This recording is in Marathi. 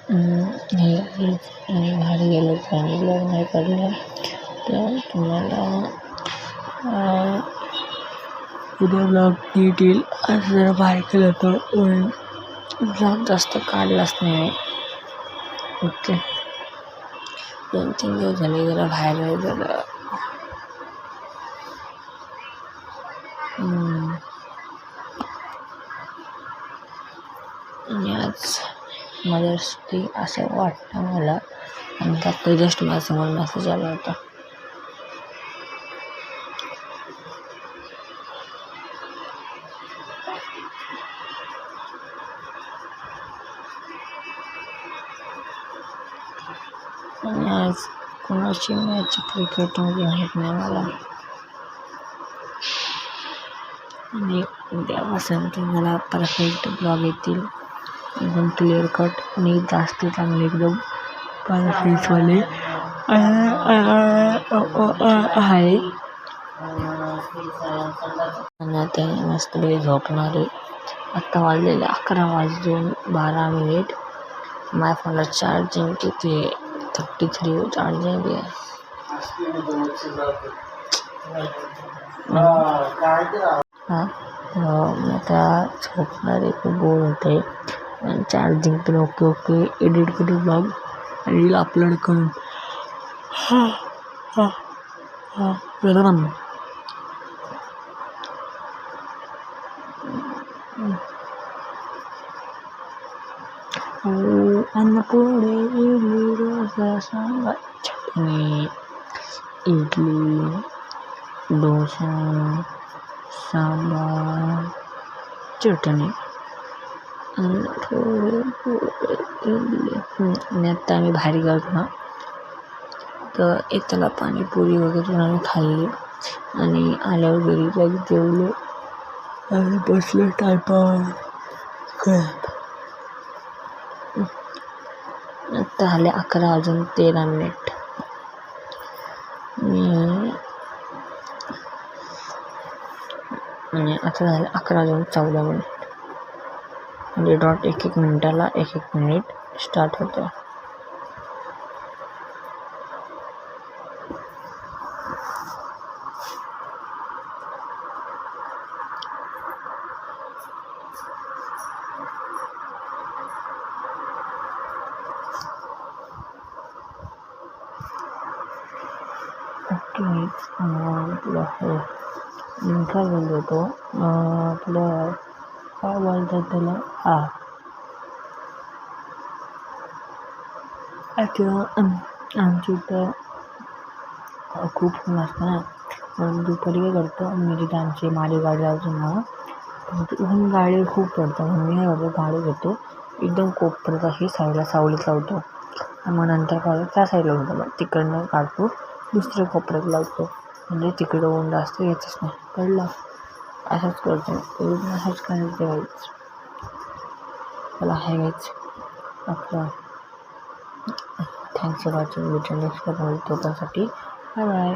हे आणि बाहेर गेलो आणि ब्लॉग नाही काढला तर तुम्हाला उद्या ब्लॉग नीट येईल. आज जरा बाहेर गेलो तर ब्लॉग जास्त काढलाच नाही. ओके 2-3 दिवस झाले जरा बाहेर जरा आणि आज मदर्स डे असं वाटतं मला. आणि त्यात जस्ट माझ्यासमोर मेसेज आला होता. आणि आज कोणाची मॅच क्रिकेटमध्ये माहीत नाही मला. आणि उद्यापासून तुम्हाला परफेक्ट ब्लॉग येतील, एकदम क्लिअर कट आणि जास्त चांगले एकदम परफेक्टवाले आहे. आणि आता मस्तपैकी झोपणार आहे. आत्ता वाजलेले 11:12. माझ्या फोनला चार्जिंग किती 33 चार्जिंग आहे. आता झोपणार आहे. खूप बोर होत आहे आणि चार्जिंग पण ओके एडिट करून ब्लॉग रील अपलोड करून अन्न पुढे इडली डोसा सांबार चटणी, इडली डोसा सांबार चटणी थोडे इडली. आणि आता आम्ही बाहेर गेलो ना तर येताना पाणीपुरी वगैरे आम्ही खाल्ली आणि आल्यावर घरी लगेच जेवलो आणि बसलो टायपास करत. आता आले 11:13. आणि आता झाले 11:14. म्हणजे डॉट 1-1 मिनिटाला 1-1 मिनिट स्टार्ट होतं. आपलं हे काय बोलत होतो आपलं काय बोलतात त्याला आमच्या इथं खूप ऊन असतं ना. पण दुपारी काय करतो मी तिथं आमची माझी गाडी लावतो ना ऊन गाडी खूप पडतं. मी काय करतो गाडी घेतो एकदम कोपऱ्यात अशी साईडला सावलीत लावतो. मग नंतर काय त्या साईडला होतं तिकडनं काढतो दुसऱ्या कोपऱ्यात लावतो. म्हणजे तिकडं ऊन जास्त येतच नाही. कळलं? असंच करतो. असंच करायचं गाईच. मला आहे गाईच आपलं. Thanks for watching. नेक्स्ट तोपर्यंतसाठी बाय बाय.